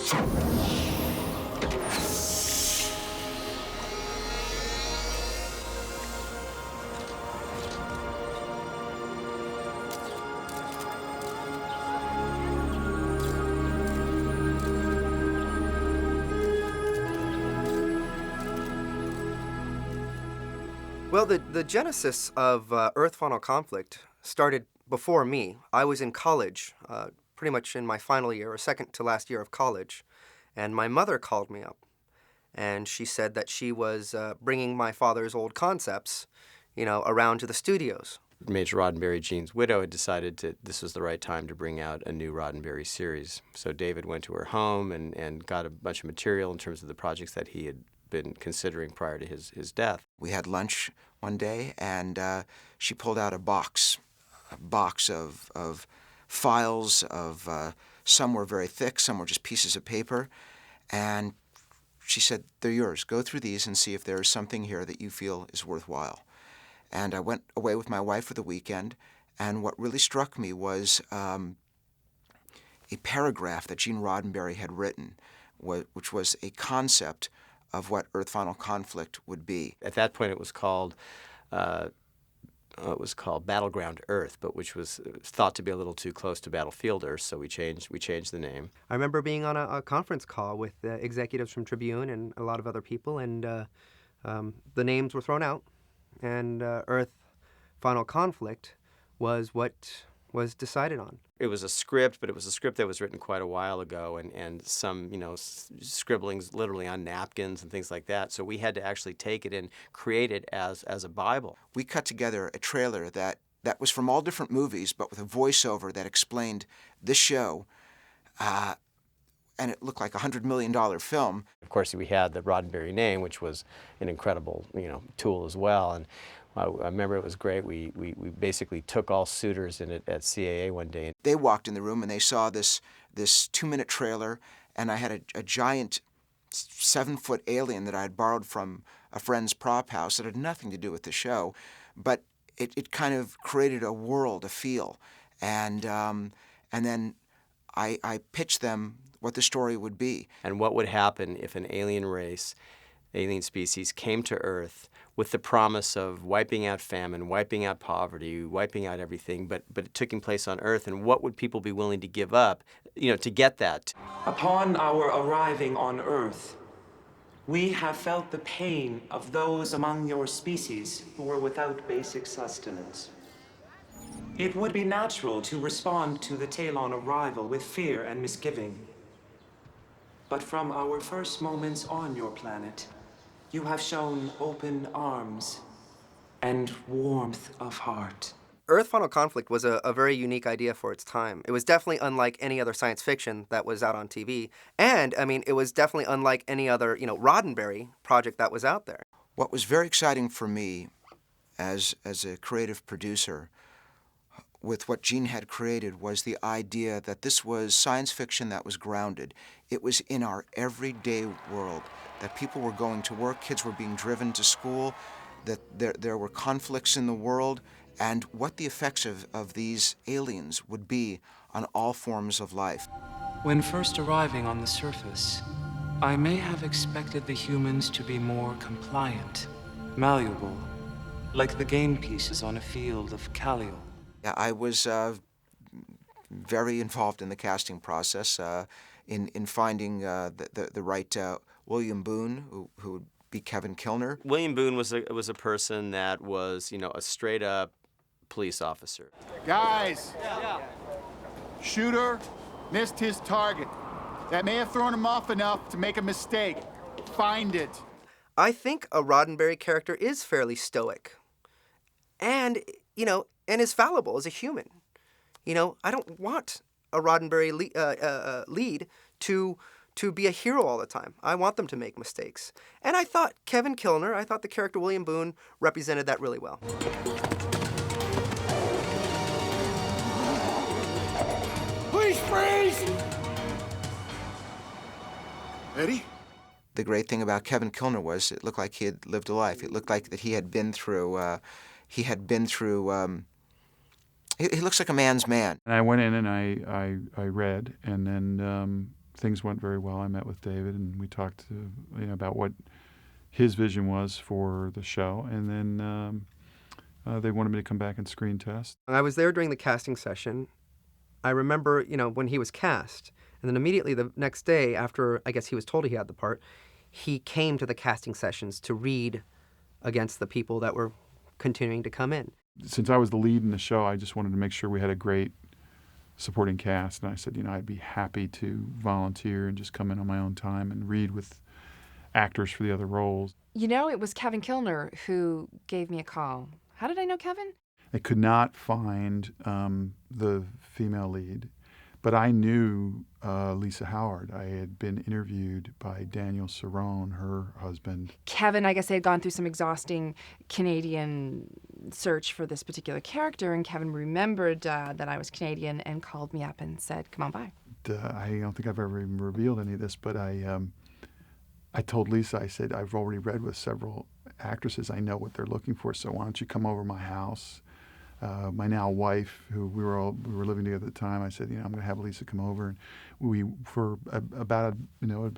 Well, the genesis of Earth-Final Conflict started before me. I was in college, pretty much in my final year, or second to last year of college, and my mother called me up, and she said that she was bringing my father's old concepts, around to the studios. Major Roddenberry, Gene's widow, had decided that this was the right time to bring out a new Roddenberry series. So David went to her home and got a bunch of material in terms of the projects that he had been considering prior to his death. We had lunch one day, and she pulled out a box of files. Some were very thick, some were just pieces of paper, and she said, "They're yours. Go through these and see if there is something here that you feel is worthwhile." And I went away with my wife for the weekend, and what really struck me was a paragraph that Gene Roddenberry had written, which was a concept of what Earth-Final Conflict would be. At that point, it was called Battleground Earth, but which was thought to be a little too close to Battlefield Earth, so we changed the name. I remember being on a conference call with executives from Tribune and a lot of other people, and the names were thrown out, and Earth-Final Conflict was what was decided on. It was a script, but it was a script that was written quite a while ago, and some, scribblings literally on napkins and things like that. So we had to actually take it and create it as a Bible. We cut together a trailer that was from all different movies, but with a voiceover that explained this show, and it looked like a $100 million film. Of course, we had the Roddenberry name, which was an incredible, tool as well. And I remember it was great. We basically took all suitors in it at CAA one day. They walked in the room and they saw this 2-minute trailer, and I had a giant 7-foot alien that I had borrowed from a friend's prop house that had nothing to do with the show, but it kind of created a world, a feel, and then I pitched them what the story would be. And what would happen if an alien species came to Earth with the promise of wiping out famine, wiping out poverty, wiping out everything, but it taking place on Earth, and what would people be willing to give up, to get that? Upon our arriving on Earth, we have felt the pain of those among your species who were without basic sustenance. It would be natural to respond to the Talon arrival with fear and misgiving. But from our first moments on your planet, you have shown open arms and warmth of heart. Earth-Final Conflict was a very unique idea for its time. It was definitely unlike any other science fiction that was out on TV. And, it was definitely unlike any other, Roddenberry project that was out there. What was very exciting for me as a creative producer with what Gene had created was the idea that this was science fiction that was grounded. It was in our everyday world, that people were going to work, kids were being driven to school, that there were conflicts in the world, and what the effects of these aliens would be on all forms of life. When first arriving on the surface, I may have expected the humans to be more compliant, malleable, like the game pieces on a field of Kaliel. Yeah, I was very involved in the casting process, in finding the right William Boone, who would be Kevin Kilner. William Boone was a person that was, a straight-up police officer. Guys, shooter missed his target. That may have thrown him off enough to make a mistake. Find it. I think a Roddenberry character is fairly stoic and, and is fallible as a human. I don't want a Roddenberry lead to be a hero all the time. I want them to make mistakes. And I thought the character William Boone represented that really well. Please freeze! Eddie? The great thing about Kevin Kilner was it looked like he had lived a life. It looked like that he had been through, he looks like a man's man. And I went in and I read, and then things went very well. I met with David, and we talked about what his vision was for the show, and then they wanted me to come back and screen test. I was there during the casting session. I remember, when he was cast, and then immediately the next day after, I guess he was told he had the part, he came to the casting sessions to read against the people that were continuing to come in. Since I was the lead in the show, I just wanted to make sure we had a great supporting cast, and I said, I'd be happy to volunteer and just come in on my own time and read with actors for the other roles. It was Kevin Kilner who gave me a call. How did I know Kevin? I could not find the female lead, but I knew Lisa Howard. I had been interviewed by Daniel Cerrone, her husband. Kevin, I guess they had gone through some exhausting Canadian search for this particular character, and Kevin remembered that I was Canadian and called me up and said, come on by. I don't think I've ever even revealed any of this, but I told Lisa, I said, I've already read with several actresses. I know what they're looking for, so why don't you come over to my house? My now wife, who we were living together at the time, I said, I'm going to have Lisa come over, and we for about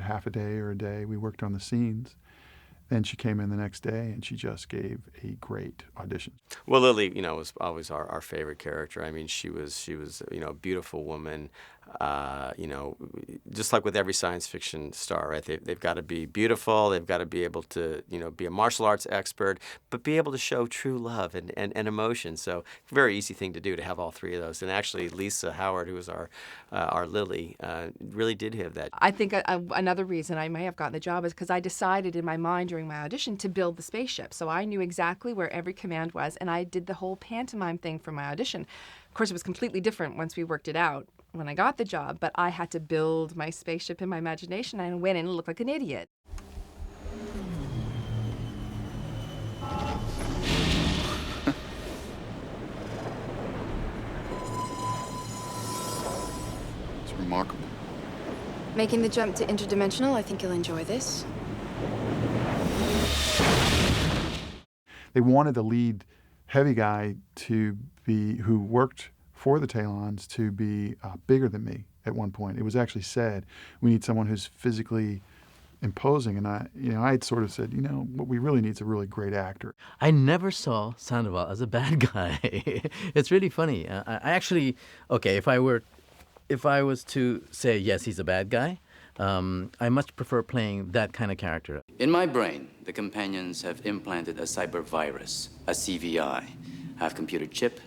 half a day or a day we worked on the scenes. Then she came in the next day, and she just gave a great audition. Well, Lily, was always our favorite character. I mean, she was a beautiful woman. Just like with every science fiction star, right? They've got to be beautiful. They've got to be able to, be a martial arts expert, but be able to show true love and emotion. So, very easy thing to do to have all three of those. And actually, Lisa Howard, who was our Lily, really did have that. I think another reason I may have gotten the job is because I decided in my mind during my audition to build the spaceship. So I knew exactly where every command was, and I did the whole pantomime thing for my audition. Of course, it was completely different once we worked it out when I got the job, but I had to build my spaceship in my imagination, and I went in and looked like an idiot. It's remarkable. Making the jump to interdimensional, I think you'll enjoy this. They wanted the lead heavy guy who worked for the Talons to be bigger than me at one point. It was actually said, we need someone who's physically imposing. And I had sort of said, what we really need is a really great actor. I never saw Sandoval as a bad guy. It's really funny. I actually, if I was to say, yes, he's a bad guy, I much prefer playing that kind of character. In my brain, the companions have implanted a cyber virus, a CVI, half computer chip,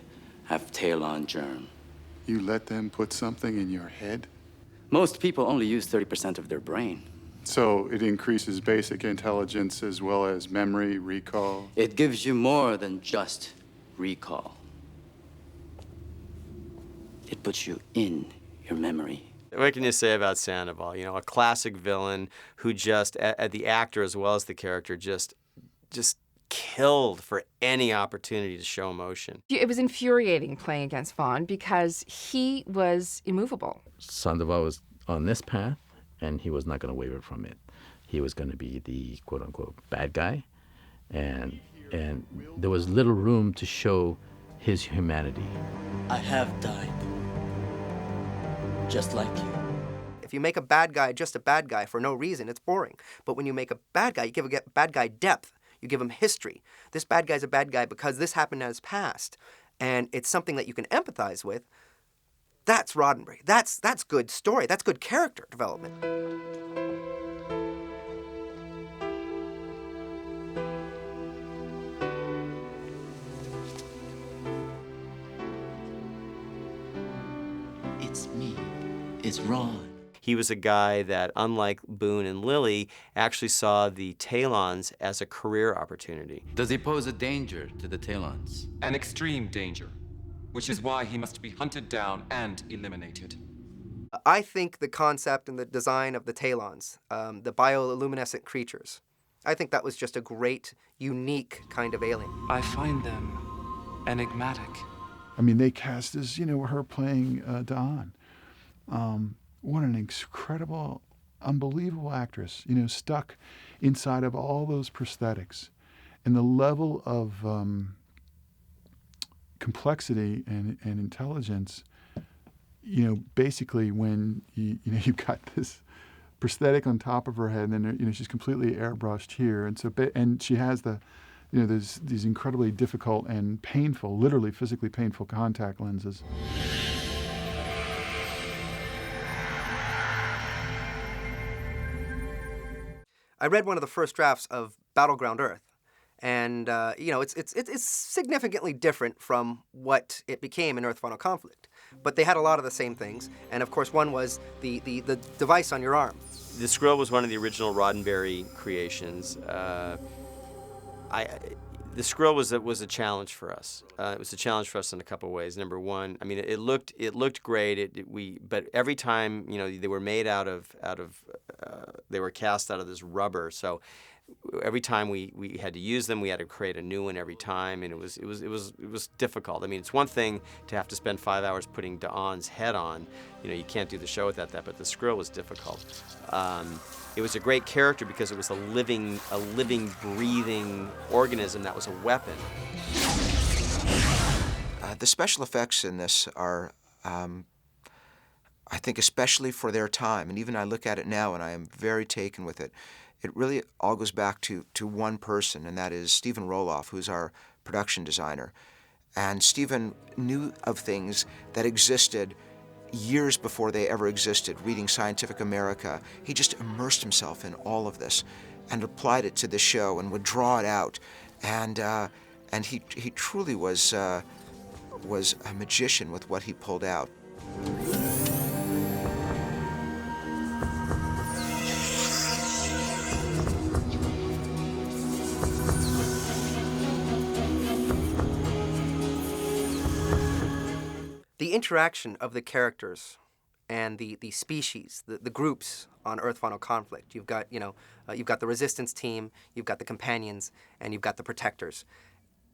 half Talon germ. You let them put something in your head? Most people only use 30% of their brain. So it increases basic intelligence as well as memory, recall? It gives you more than just recall. It puts you in your memory. What can you say about Sandoval? A classic villain who just, the actor as well as the character, just killed for any opportunity to show emotion. It was infuriating playing against Vaughn because he was immovable. Sandoval was on this path, and he was not going to waver from it. He was going to be the quote-unquote bad guy, and there was little room to show his humanity. I have died. Just like you. If you make a bad guy just a bad guy for no reason, it's boring. But when you make a bad guy, you give a bad guy depth. You give him history. This bad guy's a bad guy because this happened in his past. And it's something that you can empathize with. That's Roddenberry. That's good story. That's good character development. It's me. It's Ron. He was a guy that, unlike Boone and Lily, actually saw the Talons as a career opportunity. Does he pose a danger to the Talons? An extreme danger, which is why he must be hunted down and eliminated. I think the concept and the design of the Talons, the bioluminescent creatures, I think that was just a great, unique kind of alien. I find them enigmatic. I mean, they cast as, her playing Dawn. What an incredible, unbelievable actress, stuck inside of all those prosthetics. And the level of complexity and intelligence basically when you've got this prosthetic on top of her head, and then she's completely airbrushed here, and and she has there's these incredibly difficult and painful, literally physically painful contact lenses. I read one of the first drafts of Battleground Earth, and it's significantly different from what it became in Earth Final Conflict. But they had a lot of the same things, and of course one was the device on your arm. The Skrill was one of the original Roddenberry creations. The Skrill was a challenge for us. It was a challenge for us in a couple of ways. Number one, I mean, it looked great. But every time they were made they were cast out of this rubber. So every time we had to use them, we had to create a new one every time, and it was difficult. I mean, it's one thing to have to spend 5 hours putting D'Haen's head on. You can't do the show without that. But the Skrill was difficult. It was a great character because it was a living, breathing organism that was a weapon. The special effects in this are, I think, especially for their time, and even I look at it now and I am very taken with it. It really all goes back to one person, and that is Stephen Roloff, who's our production designer. And Stephen knew of things that existed years before they ever existed, reading Scientific America. He just immersed himself in all of this and applied it to the show and would draw it out. And he truly was a magician with what he pulled out. The interaction of the characters and the species, the groups on Earth Final Conflict. You've got the Resistance team, you've got the Companions, and you've got the Protectors.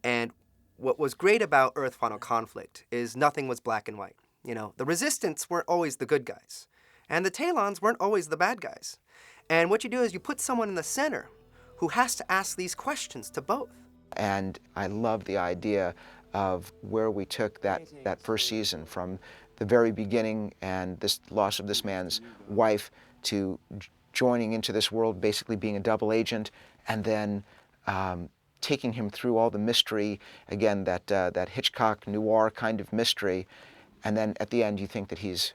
And what was great about Earth Final Conflict is nothing was black and white. The Resistance weren't always the good guys, and the Talons weren't always the bad guys. And what you do is you put someone in the center who has to ask these questions to both. And I love the idea of where we took that first season from the very beginning and this loss of this man's wife to joining into this world, basically being a double agent, and then taking him through all the mystery, again, that Hitchcock noir kind of mystery, and then at the end you think that he's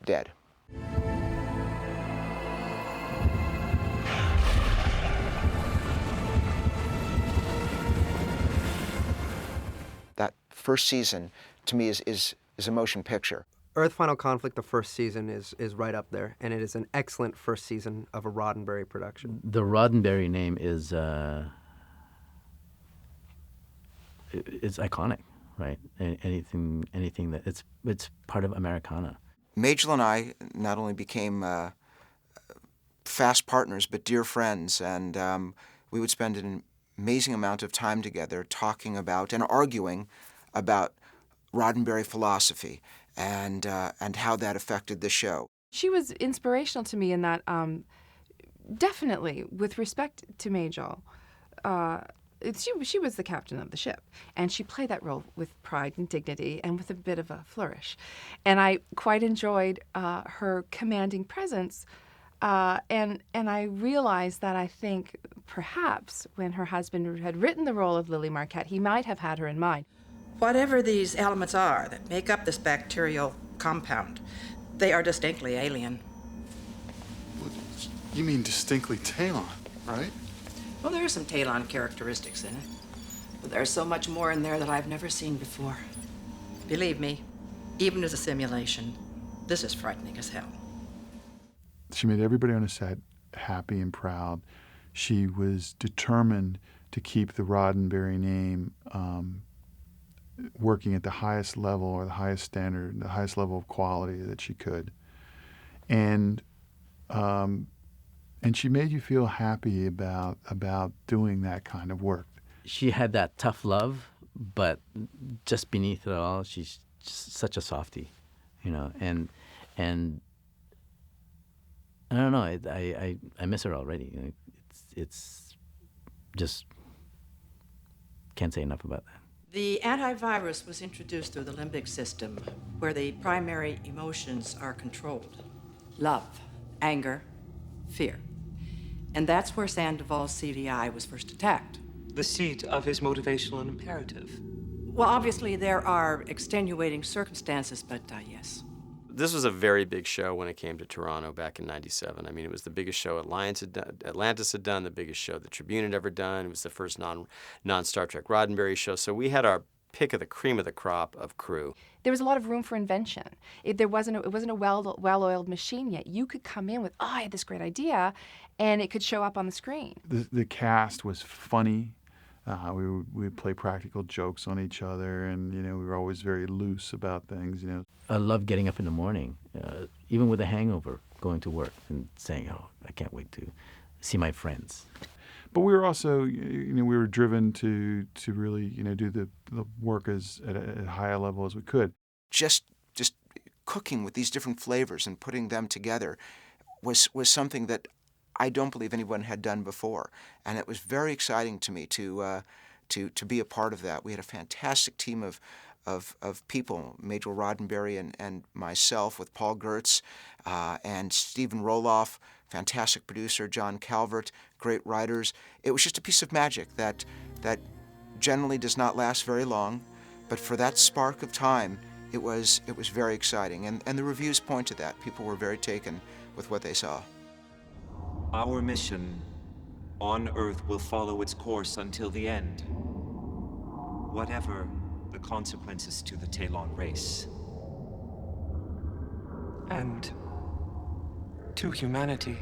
dead. That first season, to me, is a motion picture. Earth Final Conflict, the first season, is right up there, and it is an excellent first season of a Roddenberry production. The Roddenberry name is it's iconic, right? Anything that it's part of Americana. Majel and I not only became fast partners, but dear friends, and we would spend an amazing amount of time together talking about and arguing about Roddenberry philosophy and how that affected the show. She was inspirational to me in that, definitely, with respect to Majel, she was the captain of the ship, and she played that role with pride and dignity and with a bit of a flourish. And I quite enjoyed her commanding presence. And I realized that I think perhaps when her husband had written the role of Lily Marquette, he might have had her in mind. Whatever these elements are that make up this bacterial compound, they are distinctly alien. You mean distinctly Talon, right? Well, there are some Talon characteristics in it, but there's so much more in there that I've never seen before. Believe me, even as a simulation, this is frightening as hell. She made everybody on the set happy and proud. She was determined to keep the Roddenberry name working at the highest level or the highest standard, the highest level of quality that she could. And she made you feel happy about doing that kind of work. She had that tough love, but just beneath it all, she's just such a softie, and I don't know. I miss her already. It's just can't say enough about that. The antivirus was introduced through the limbic system, where the primary emotions are controlled. Love, anger, fear. And that's where Sandoval's CVI was first attacked. The seat of his motivational imperative. Well, obviously there are extenuating circumstances, but yes. This was a very big show when it came to Toronto back in '97. I mean, it was the biggest show Atlantis had done, the biggest show the Tribune had ever done. It was the first non-Star Trek Roddenberry show. So we had our pick of the cream of the crop of crew. There was a lot of room for invention. It wasn't a well-oiled machine yet. You could come in with, oh, I had this great idea, and it could show up on the screen. The cast was funny. We would play practical jokes on each other, and we were always very loose about things. I love getting up in the morning, even with a hangover, going to work and saying, "Oh, I can't wait to see my friends." But we were also, we were driven to really, do the work at a high level as we could. Just cooking with these different flavors and putting them together was something that I don't believe anyone had done before, and it was very exciting to me to be a part of that. We had a fantastic team of people, Major Roddenberry and myself, with Paul Gertz and Stephen Roloff, fantastic producer, John Calvert, great writers. It was just a piece of magic that generally does not last very long, but for that spark of time, it was very exciting, and the reviews point to that. People were very taken with what they saw. Our mission on Earth will follow its course until the end, whatever the consequences to the Talon race. And to humanity.